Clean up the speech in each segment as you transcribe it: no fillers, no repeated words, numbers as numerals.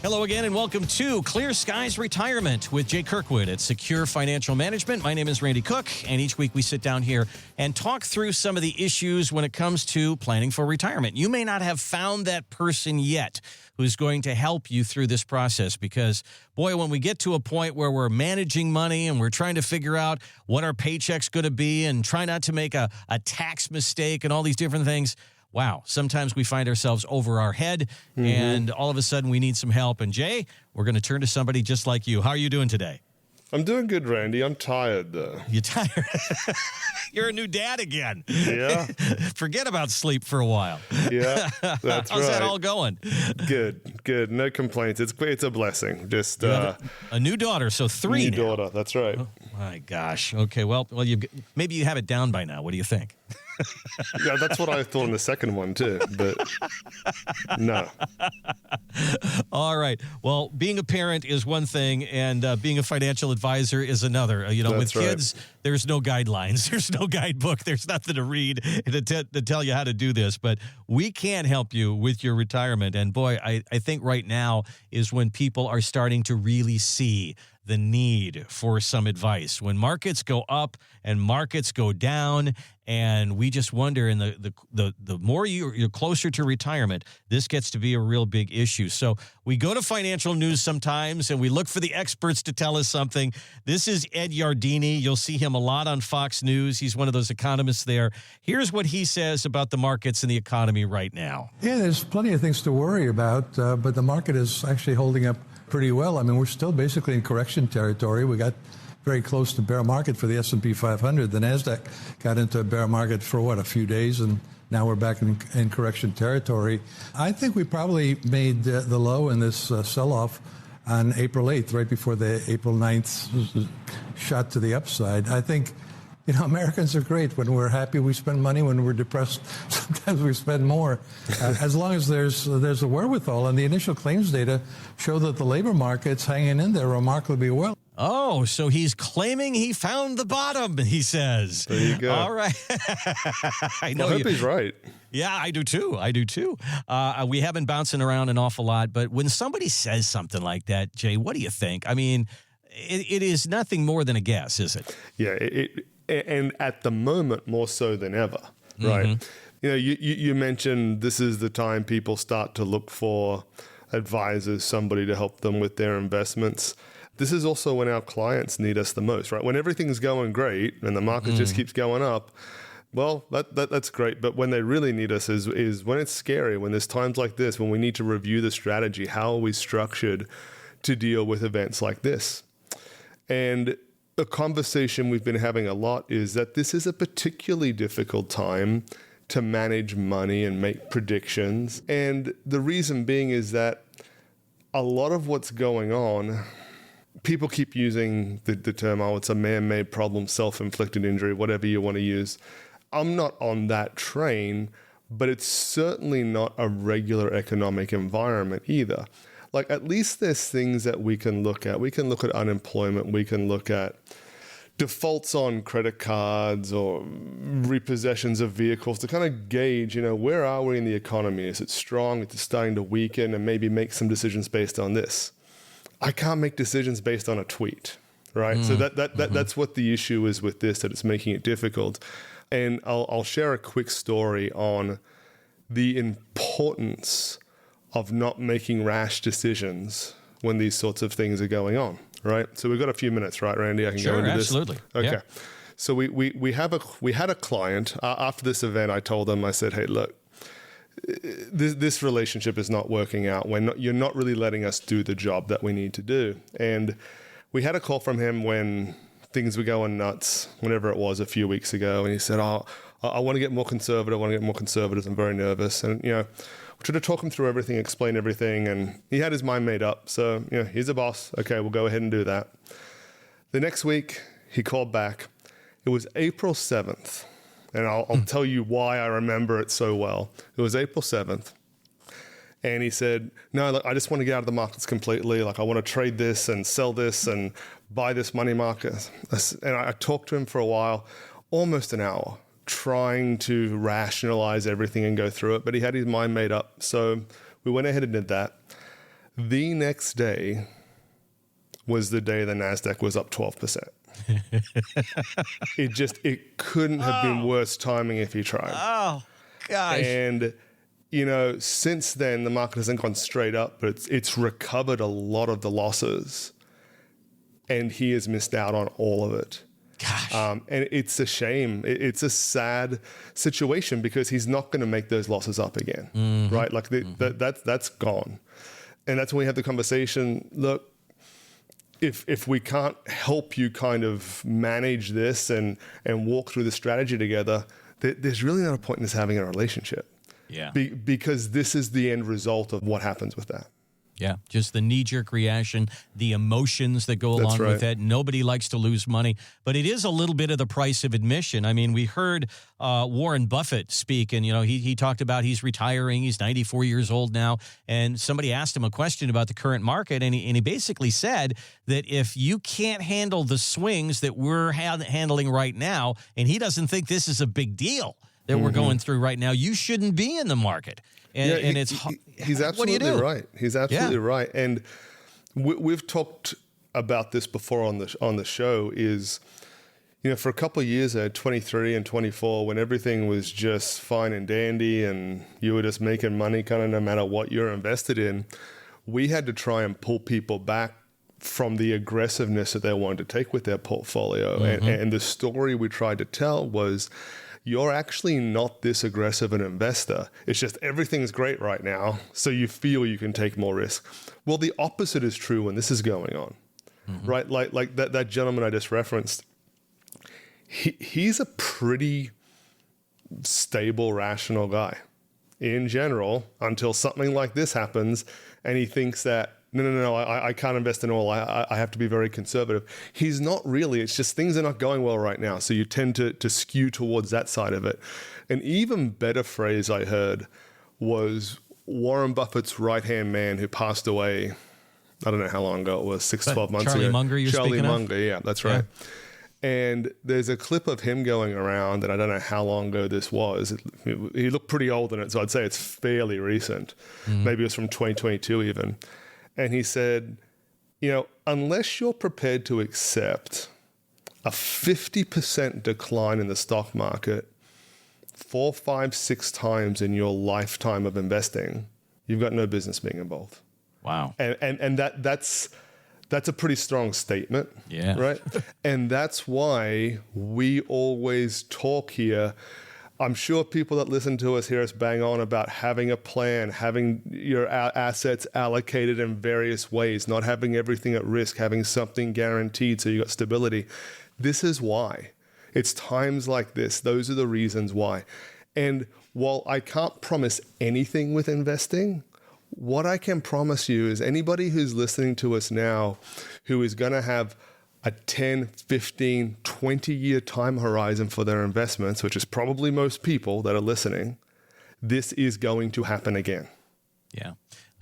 Hello again and welcome to Clear Skies Retirement with Jay Kirkwood at Secure Financial Management. My name is Randy Cook, and each week we sit down here and talk through some of the issues when it comes to planning for retirement. You may not have found that person yet who's going to help you through this process because, boy, when we get to a point where we're managing money and we're trying to figure out what our paycheck's going to be and try not to make a tax mistake and all these different things, wow, sometimes we find ourselves over our head, and all of a sudden we need some help. And Jay, we're going to turn to somebody just like you. How are you doing today? I'm doing good, Randy. I'm tired, though. You tired? You're a new dad again. Yeah. Forget about sleep for a while. Yeah, that's right. How's that all going? Good. No complaints. It's a blessing. Just a new daughter, so 3 new now. daughter. That's right. Oh, my gosh. Okay, well, maybe you have it down by now. What do you think? Yeah, that's what I thought in the second one, too. But no. All right. Well, being a parent is one thing, and being a financial advisor is another. With kids, there's no guidelines. There's no guidebook. There's nothing to read to tell you how to do this. But we can help you with your retirement. And, boy, I think right now is when people are starting to really see the need for some advice. When markets go up and markets go down, and we just wonder, and the more you're closer to retirement, this gets to be a real big issue. So we go to financial news sometimes, and we look for the experts to tell us something. This is Ed Yardeni. You'll see him a lot on Fox News. He's one of those economists there. Here's what he says about the markets and the economy right now. Yeah, there's plenty of things to worry about, but the market is actually holding up pretty well. I mean, we're still basically in correction territory. We got very close to bear market for the S&P 500. The NASDAQ got into a bear market for, a few days, and now we're back in correction territory. I think we probably made the low in this sell-off on April 8th, right before the April 9th shot to the upside. I think, Americans are great. When we're happy, we spend money. When we're depressed, sometimes we spend more. As long as there's a wherewithal, and the initial claims data show that the labor market's hanging in there remarkably well. Oh, so he's claiming he found the bottom, he says. There you go. All right. I hope he's right. Yeah, I do too. We have been bouncing around an awful lot, but when somebody says something like that, Jay, what do you think? I mean, it is nothing more than a guess, is it? Yeah, and at the moment, more so than ever, right? You mentioned this is the time people start to look for advisors, somebody to help them with their investments. This is also when our clients need us the most, right? When everything's going great and the market just keeps going up, well, that's great. But when they really need us is when it's scary, when there's times like this, when we need to review the strategy. How are we structured to deal with events like this? And a conversation we've been having a lot is that this is a particularly difficult time to manage money and make predictions. And the reason being is that a lot of what's going on, people keep using the term, it's a man-made problem, self-inflicted injury, whatever you want to use. I'm not on that train, but it's certainly not a regular economic environment either. Like, at least there's things that we can look at. We can look at unemployment. We can look at defaults on credit cards or repossessions of vehicles to kind of gauge, where are we in the economy? Is it strong? Is it starting to weaken? And maybe make some decisions based on this. I can't make decisions based on a tweet, right? So that's what the issue is with this, that it's making it difficult. And I'll share a quick story on the importance of not making rash decisions when these sorts of things are going on, right? So we've got a few minutes, right, Randy? I can go into this. Sure, absolutely. Okay. Yeah. So we had a client after this event. I told them, I said, hey, look, this relationship is not working out. You're not really letting us do the job that we need to do. And we had a call from him when things were going nuts, whenever it was, a few weeks ago. And he said, I want to get more conservative. I'm very nervous. And, we tried to talk him through everything, explain everything. And he had his mind made up. So, he's a boss. Okay, we'll go ahead and do that. The next week, he called back. It was April 7th. And I'll tell you why I remember it so well. It was April 7th. And he said, no, look, I just want to get out of the markets completely. Like, I want to trade this and sell this and buy this money market. And I talked to him for a while, almost an hour, trying to rationalize everything and go through it. But he had his mind made up. So we went ahead and did that. The next day was the day the NASDAQ was up 12%. It couldn't have been worse timing if you tried. Oh, gosh. And, since then, the market hasn't gone straight up, but it's recovered a lot of the losses. And he has missed out on all of it. Gosh. And it's a shame. It's a sad situation because he's not going to make those losses up again, right? Like that's gone. And that's when we have the conversation, look, if we can't help you kind of manage this and walk through the strategy together, there's really not a point in us having a relationship. Yeah. Because this is the end result of what happens with that. Yeah, just the knee-jerk reaction, the emotions that go along with it. Nobody likes to lose money, but it is a little bit of the price of admission. I mean, we heard Warren Buffett speak, and, he talked about he's retiring. He's 94 years old now, and somebody asked him a question about the current market, and he basically said that if you can't handle the swings that we're handling right now, and he doesn't think this is a big deal that we're going through right now, you shouldn't be in the market. And he's absolutely right. He's absolutely right. And we've talked about this before on the show. Is for a couple of years at 23 and 24, when everything was just fine and dandy, and you were just making money, kind of no matter what you're invested in, we had to try and pull people back from the aggressiveness that they wanted to take with their portfolio. And the story we tried to tell was, you're actually not this aggressive an investor. It's just everything's great right now, so you feel you can take more risk. Well, the opposite is true when this is going on, right? Like that gentleman I just referenced, he's a pretty stable, rational guy in general until something like this happens, and he thinks that, no, I can't invest in oil. I have to be very conservative. He's not really. It's just things are not going well right now. So you tend to skew towards that side of it. An even better phrase I heard was Warren Buffett's right-hand man who passed away, I don't know how long ago it was, 12 months Charlie ago. Munger, Charlie speaking Munger, yeah, that's right. Yeah. And there's a clip of him going around, and I don't know how long ago this was. He looked pretty old in it, so I'd say it's fairly recent. Maybe it was from 2022 even. And he said, unless you're prepared to accept a 50% decline in the stock market 4, 5, 6 times in your lifetime of investing, you've got no business being involved. Wow. And that's a pretty strong statement. Yeah. Right? And that's why we always talk here. I'm sure people that listen to us hear us bang on about having a plan, having your assets allocated in various ways, not having everything at risk, having something guaranteed so you got stability. This is why. It's times like this. Those are the reasons why. And while I can't promise anything with investing, what I can promise you is anybody who's listening to us now who is going to have a 10, 15, 20-year time horizon for their investments, which is probably most people that are listening, this is going to happen again. Yeah.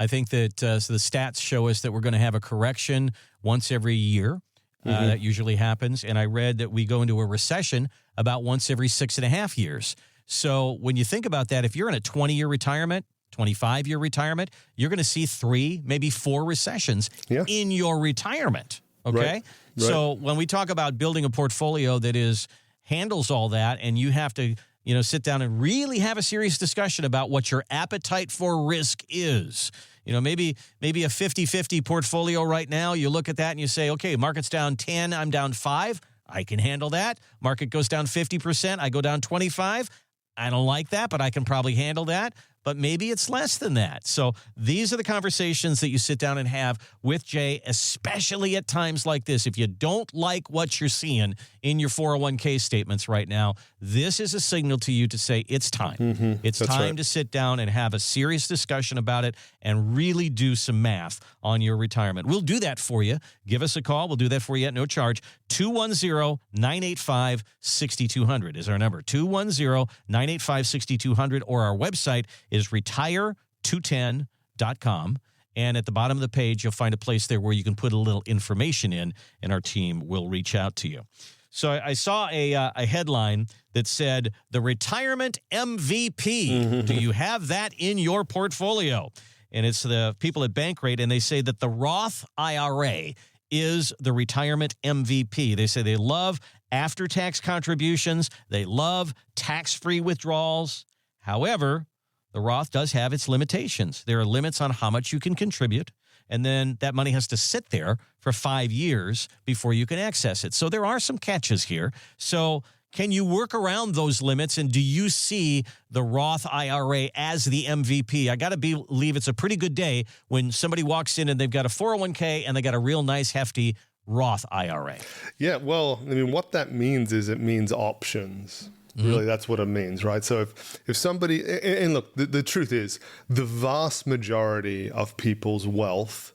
I think that so the stats show us that we're going to have a correction once every year. That usually happens. And I read that we go into a recession about once every 6.5 years. So when you think about that, if you're in a 20-year retirement, 25-year retirement, you're going to see 3, maybe 4 recessions in your retirement. Okay. Right. So when we talk about building a portfolio that handles all that, and you have to, sit down and really have a serious discussion about what your appetite for risk is. Maybe a 50-50 portfolio right now, you look at that and you say, okay, market's down 10, I'm down 5. I can handle that. Market goes down 50%, I go down 25. I don't like that, but I can probably handle that. But maybe it's less than that. So these are the conversations that you sit down and have with Jay, especially at times like this. If you don't like what you're seeing in your 401k statements right now, this is a signal to you to say it's time. It's time to sit down and have a serious discussion about it and really do some math on your retirement. We'll do that for you. Give us a call. We'll do that for you at no charge. 210-985-6200 is our number. 210-985-6200, or our website is retire210.com. And at the bottom of the page, you'll find a place there where you can put a little information in, and our team will reach out to you. So I saw a headline that said, the retirement MVP. Do you have that in your portfolio? and it's the people at Bankrate, and they say that the Roth IRA is the retirement MVP. They say they love after-tax contributions. They love tax-free withdrawals. However, the Roth does have its limitations. There are limits on how much you can contribute, and then that money has to sit there for 5 years before you can access it. So there are some catches here. So can you work around those limits, and do you see the Roth IRA as the MVP? I got to believe it's a pretty good day when somebody walks in and they've got a 401k and they got a real nice, hefty Roth IRA. Yeah, well, I mean, what that means is it means options. Really, that's what it means, right? So if somebody, and look, the truth is, the vast majority of people's wealth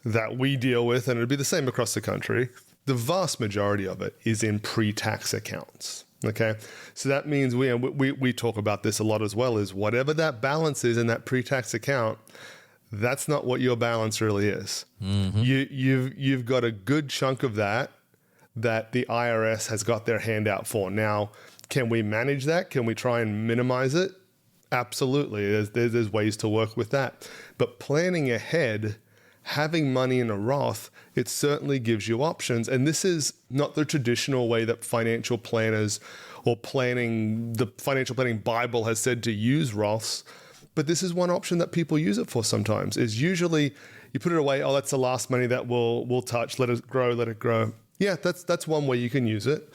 that we deal with, and it'd be the same across the country, the vast majority of it is in pre-tax accounts, okay? So that means we talk about this a lot as well, is whatever that balance is in that pre-tax account, that's not what your balance really is. You've got a good chunk of that the IRS has got their hand out for. Now, can we manage that? Can we try and minimize it? Absolutely. There's ways to work with that. But planning ahead, having money in a Roth, it certainly gives you options. And this is not the traditional way that financial planners or the financial planning Bible has said to use Roths. But this is one option that people use it for sometimes, is usually you put it away. Oh, that's the last money that we'll touch. Let it grow. Yeah, that's one way you can use it.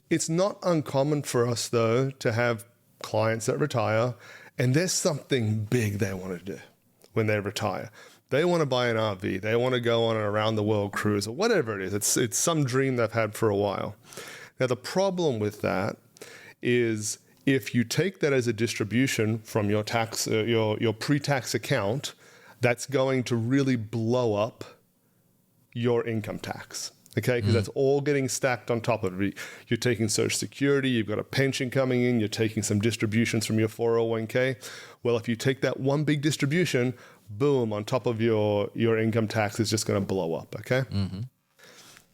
It's not uncommon for us, though, to have clients that retire, and there's something big they want to do when they retire. They want to buy an RV. They want to go on an around-the-world cruise or whatever it is. It's some dream they've had for a while. Now, the problem with that is if you take that as a distribution from your your pre-tax account, that's going to really blow up your income tax. Okay, because that's all getting stacked on top of it. You're taking Social Security, you've got a pension coming in, you're taking some distributions from your 401k. Well, if you take that one big distribution, boom, on top of your income tax is just going to blow up, okay?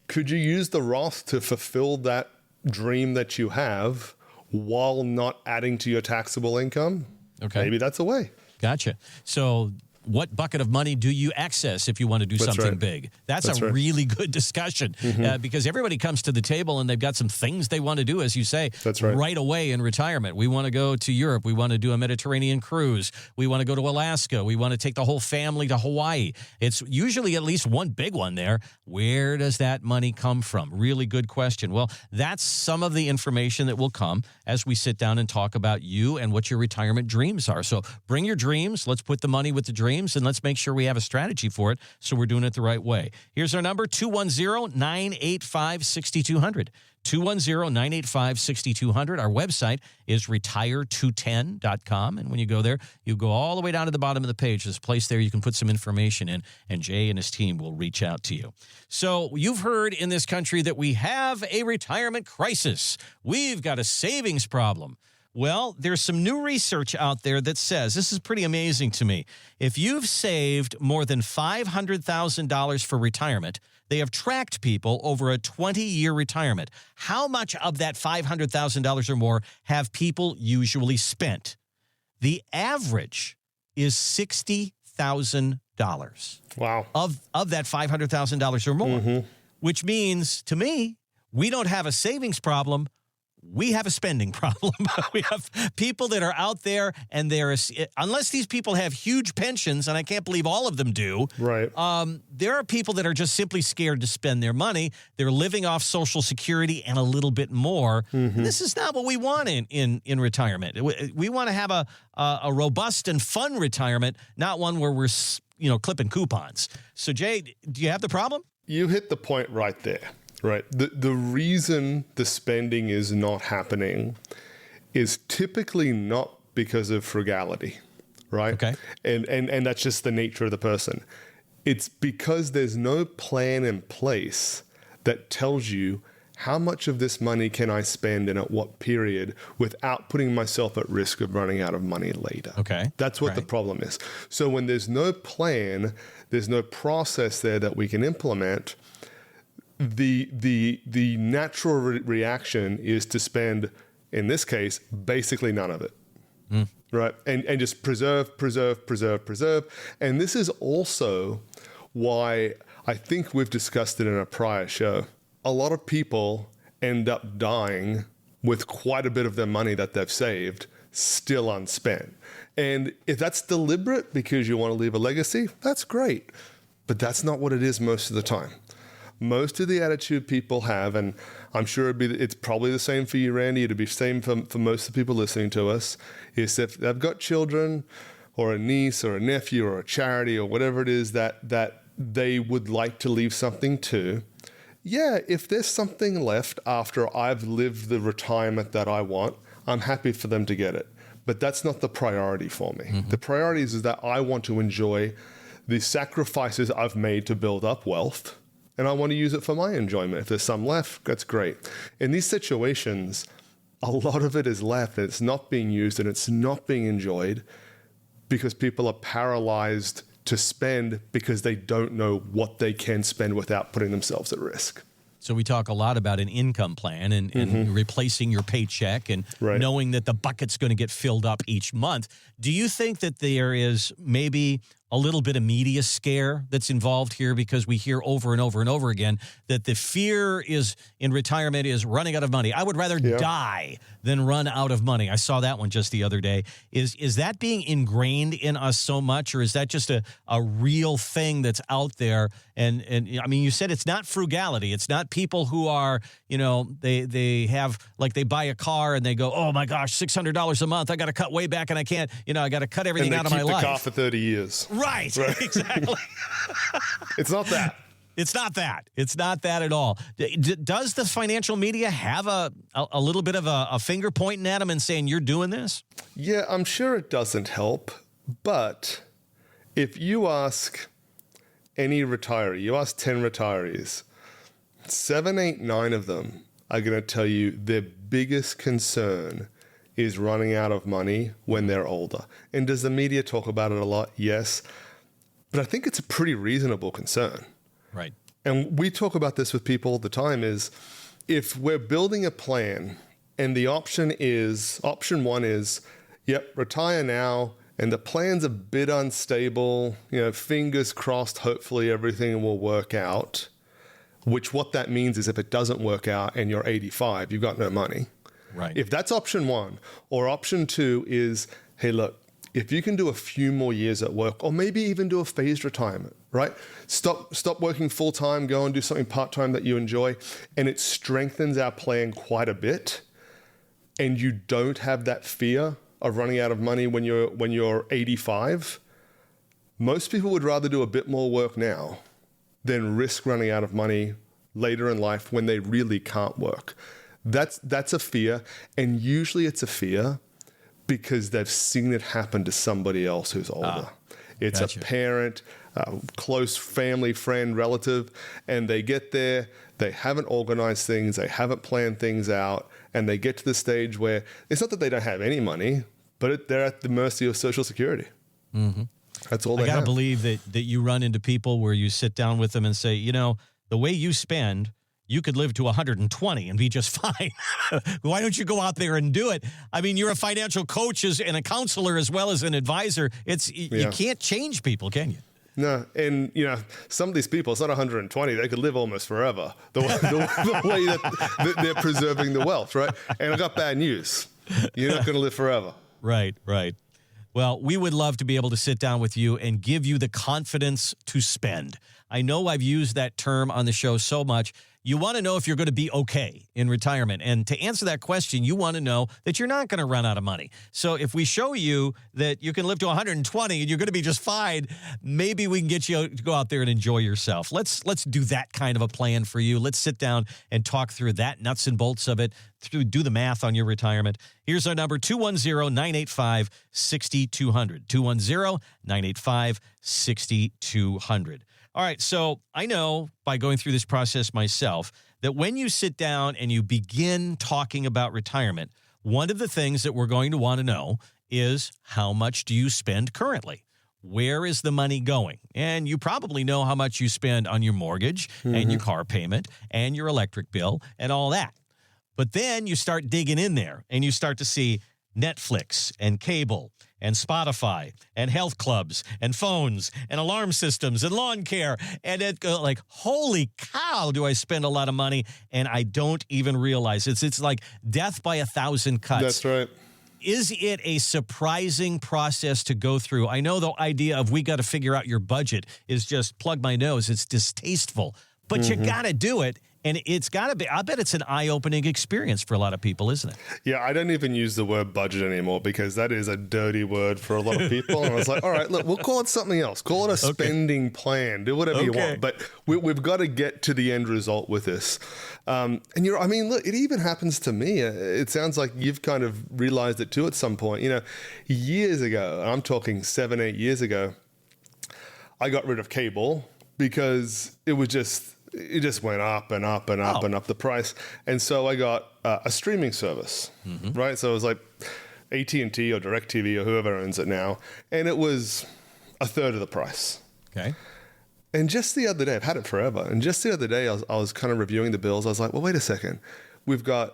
Could you use the Roth to fulfill that dream that you have while not adding to your taxable income? Okay. Maybe that's a way. Gotcha. So what bucket of money do you access if you want to do something big? That's a really good discussion because everybody comes to the table and they've got some things they want to do, as you say, right away in retirement. We want to go to Europe. We want to do a Mediterranean cruise. We want to go to Alaska. We want to take the whole family to Hawaii. It's usually at least one big one there. Where does that money come from? Really good question. Well, that's some of the information that will come as we sit down and talk about you and what your retirement dreams are. So bring your dreams. Let's put the money with the dreams, and let's make sure we have a strategy for it so we're doing it the right way. Here's our number, 210-985-6200. 210-985-6200. Our website is retire210.com. And when you go there, you go all the way down to the bottom of the page. There's a place there you can put some information in, and Jay and his team will reach out to you. So you've heard in this country that we have a retirement crisis. We've got a savings problem. Well, there's some new research out there that says, this is pretty amazing to me, if you've saved more than $500,000 for retirement, they have tracked people over a 20-year retirement. How much of that $500,000 or more have people usually spent? The average is $60,000. Wow. Of that $500,000 or more, which means, to me, we don't have a savings problem. We have a spending problem. We have people that are out there, and unless these people have huge pensions, and I can't believe all of them do, right? There are people that are just simply scared to spend their money. They're living off Social Security and a little bit more. And this is not what we want in retirement. We want to have a robust and fun retirement, not one where we're clipping coupons. So, Jay, do you have the problem? You hit the point right there. Right. The reason the spending is not happening is typically not because of frugality, right? Okay. And that's just the nature of the person. It's because there's no plan in place that tells you how much of this money can I spend and at what period without putting myself at risk of running out of money later. Okay. That's what the problem is. So when there's no plan, there's no process there that we can implement, the natural reaction is to spend, in this case, basically none of it. right? And just preserve. And this is also why I think we've discussed it in a prior show. A lot of people end up dying with quite a bit of their money that they've saved still unspent. And if that's deliberate because you want to leave a legacy, that's great. But that's not what it is most of the time. Most of the attitude people have, and I'm sure it's probably the same for you, Randy, it'd be the same for most of the people listening to us, is if they've got children or a niece or a nephew or a charity or whatever it is that they would like to leave something to, yeah, if there's something left after I've lived the retirement that I want, I'm happy for them to get it. But that's not the priority for me. Mm-hmm. The priority is that I want to enjoy the sacrifices I've made to build up wealth, and I want to use it for my enjoyment. If there's some left, that's great. In these situations, a lot of it is left, and it's not being used, and it's not being enjoyed because people are paralyzed to spend because they don't know what they can spend without putting themselves at risk. So we talk a lot about an income plan and replacing your paycheck and knowing that the bucket's going to get filled up each month. Do you think that there is maybe a little bit of media scare that's involved here, because we hear over and over and over again that the fear is in retirement is running out of money? I would rather die than run out of money. I saw that one just the other day. Is that being ingrained in us so much, or is that just a real thing that's out there? And I mean, you said it's not frugality. It's not people who are, they have, like, they buy a car and they go, oh my gosh, $600 a month. I got to cut way back and I can't, I got to cut everything out of my life. And they keep the car for 30 years. Right. Exactly. It's not that. It's not that. It's not that at all. Does the financial media have a little bit of a finger pointing at them and saying, you're doing this? Yeah, I'm sure it doesn't help. But if you ask any retiree, you ask 10 retirees, 7, 8, 9 of them are going to tell you their biggest concern is running out of money when they're older. And does the media talk about it a lot? Yes. But I think it's a pretty reasonable concern. Right. And we talk about this with people all the time, is if we're building a plan and the option one is, retire now, and the plan's a bit unstable, fingers crossed, hopefully everything will work out, which what that means is if it doesn't work out and you're 85, you've got no money. Right. If that's option one, or option two is, hey, look, if you can do a few more years at work, or maybe even do a phased retirement, right? Stop working full time, go and do something part time that you enjoy, and it strengthens our plan quite a bit. And you don't have that fear of running out of money when you're 85. Most people would rather do a bit more work now than risk running out of money later in life when they really can't work. That's a fear, and usually it's a fear because they've seen it happen to somebody else who's older. It's a parent, a close family, friend, relative, and they get there, they haven't organized things, they haven't planned things out, and they get to the stage where it's not that they don't have any money, but they're at the mercy of Social Security. Mm-hmm. That's all they have. I got to believe that you run into people where you sit down with them and say, the way you spend, you could live to 120 and be just fine. Why don't you go out there and do it? I mean, you're a financial coach and a counselor as well as an advisor. You can't change people, can you? No, and some of these people, it's not 120. They could live almost forever. The way that they're preserving the wealth, right? And I got bad news. You're not going to live forever. Right. Well, we would love to be able to sit down with you and give you the confidence to spend. I know I've used that term on the show so much. You want to know if you're going to be okay in retirement. And to answer that question, you want to know that you're not going to run out of money. So if we show you that you can live to 120 and you're going to be just fine, maybe we can get you to go out there and enjoy yourself. Let's do that kind of a plan for you. Let's sit down and talk through that nuts and bolts of it, do the math on your retirement. Here's our number, 210-985-6200, 210-985-6200. All right, so I know by going through this process myself that when you sit down and you begin talking about retirement, one of the things that we're going to want to know is how much do you spend currently? Where is the money going? And you probably know how much you spend on your mortgage and your car payment and your electric bill and all that. But then you start digging in there and you start to see, Netflix and cable and Spotify and health clubs and phones and alarm systems and lawn care. And it like, holy cow, do I spend a lot of money? And I don't even realize it's like death by 1,000 cuts. That's right. Is it a surprising process to go through? I know the idea of we got to figure out your budget is just plug my nose. It's distasteful, but you got to do it. And it's got to be, I bet it's an eye-opening experience for a lot of people, isn't it? Yeah, I don't even use the word budget anymore because that is a dirty word for a lot of people. And I was like, all right, look, we'll call it something else. Call it a spending plan. Do whatever you want. But we've got to get to the end result with this. And I mean, look, it even happens to me. It sounds like you've kind of realized it too at some point. You know, years ago, I'm talking 7, 8 years ago, I got rid of cable because it just went up and up and up and up the price. And so I got a streaming service, right? So it was like AT&T or DirecTV or whoever owns it now. And it was a third of the price. Okay. And just the other day, I've had it forever. And just the other day, I was kind of reviewing the bills. I was like, well, wait a second. We've got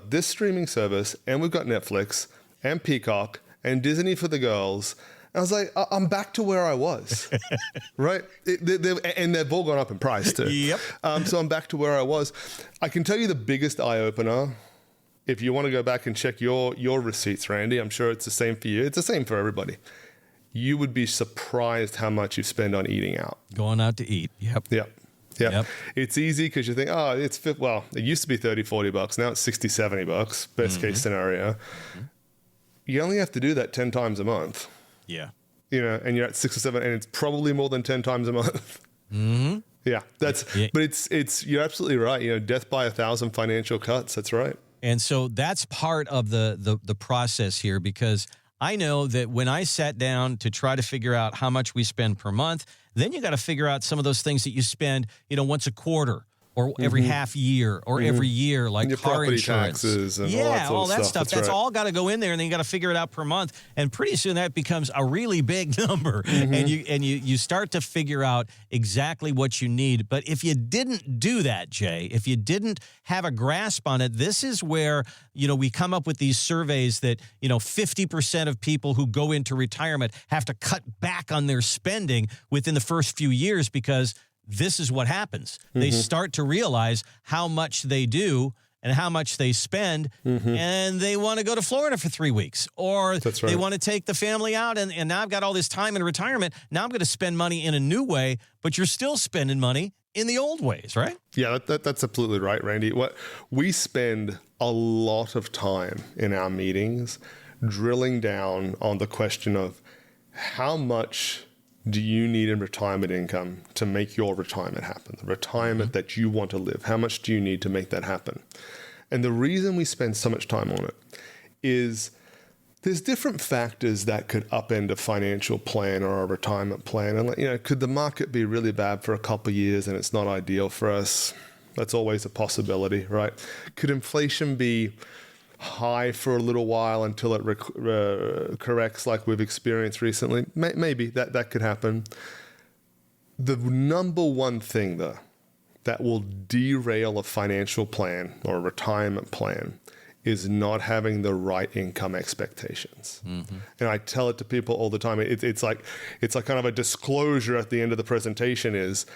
this streaming service and we've got Netflix and Peacock and Disney for the girls. I was like, I'm back to where I was, right? And they've all gone up in price too. Yep. So I'm back to where I was. I can tell you the biggest eye-opener, if you want to go back and check your receipts, Randy, I'm sure it's the same for you. It's the same for everybody. You would be surprised how much you spend on eating out. Going out to eat. Yep. It's easy because you think, it used to be $30, $40. Now it's $60, $70, best case scenario. You only have to do that 10 times a month. Yeah. You know, and you're at 6 or 7, and it's probably more than 10 times a month. Yeah, but it's you're absolutely right. You know, death by 1,000 financial cuts. That's right. And so that's part of the process here, because I know that when I sat down to try to figure out how much we spend per month, then you got to figure out some of those things that you spend, once a quarter, or every half year, or every year, like your car property insurance. Taxes and all that stuff. That's right. all got to go in there, and then you got to figure it out per month. And pretty soon that becomes a really big number, and you start to figure out exactly what you need. But if you didn't do that, Jay, if you didn't have a grasp on it, this is where we come up with these surveys that 50% of people who go into retirement have to cut back on their spending within the first few years, because this is what happens. They start to realize how much they do and how much they spend, and they want to go to Florida for 3 weeks, or they want to take the family out, and now I've got all this time in retirement. Now I'm going to spend money in a new way, but you're still spending money in the old ways, right? Yeah, that's absolutely right, Randy. We spend a lot of time in our meetings drilling down on the question of how much do you need in retirement income to make your retirement happen? The retirement that you want to live. How much do you need to make that happen? And the reason we spend so much time on it is there's different factors that could upend a financial plan or a retirement plan. And could the market be really bad for a couple of years and it's not ideal for us? That's always a possibility, right? Could inflation be high for a little while until it corrects like we've experienced recently? Maybe that could happen. The number one thing, though, that will derail a financial plan or a retirement plan is not having the right income expectations. And I tell it to people all the time. It's like kind of a disclosure at the end of the presentation is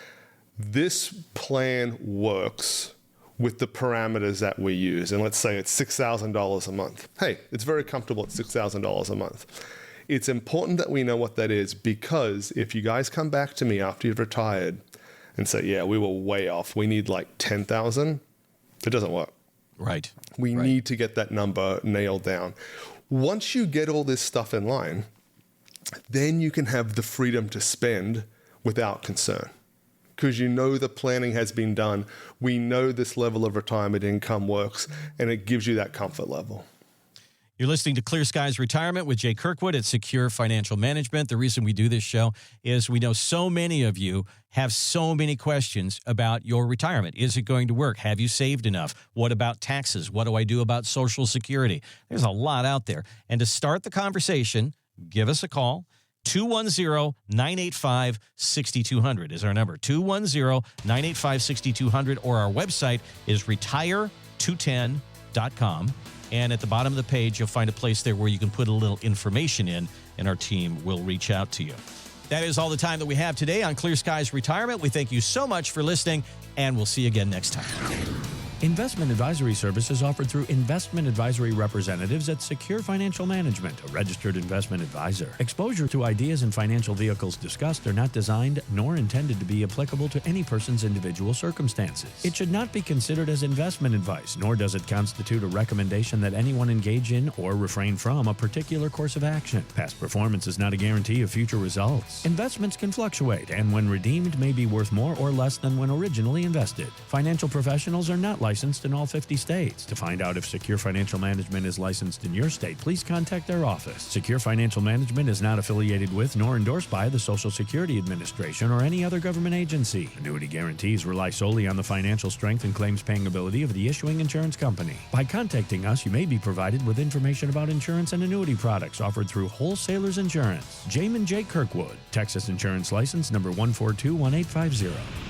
this plan works with the parameters that we use. And let's say it's $6,000 a month. Hey, it's very comfortable at $6,000 a month. It's important that we know what that is, because if you guys come back to me after you've retired and say, yeah, we were way off, we need like 10,000, it doesn't work. Right. We need to get that number nailed down. Once you get all this stuff in line, then you can have the freedom to spend without concern, because the planning has been done. We know this level of retirement income works, and it gives you that comfort level. You're listening to Clear Skies Retirement with Jay Kirkwood at Secure Financial Management. The reason we do this show is we know so many of you have so many questions about your retirement. Is it going to work? Have you saved enough? What about taxes? What do I do about Social Security? There's a lot out there. And to start the conversation, give us a call. 210-985-6200 is our number. 210-985-6200, or our website is retire210.com. And at the bottom of the page, you'll find a place there where you can put a little information in, and our team will reach out to you. That is all the time that we have today on Clear Skies Retirement. We thank you so much for listening, and we'll see you again next time. Investment advisory services offered through investment advisory representatives at Secure Financial Management, a registered investment advisor. Exposure to ideas and financial vehicles discussed are not designed nor intended to be applicable to any person's individual circumstances. It should not be considered as investment advice, nor does it constitute a recommendation that anyone engage in or refrain from a particular course of action. Past performance is not a guarantee of future results. Investments can fluctuate, and when redeemed may be worth more or less than when originally invested. Financial professionals are not licensed in all 50 states. To find out if Secure Financial Management is licensed in your state, please contact their office. Secure Financial Management is not affiliated with nor endorsed by the Social Security Administration or any other government agency. Annuity guarantees rely solely on the financial strength and claims paying ability of the issuing insurance company. By contacting us, you may be provided with information about insurance and annuity products offered through Wholesalers Insurance. Jamin J. Kirkwood, Texas Insurance License number 1421850.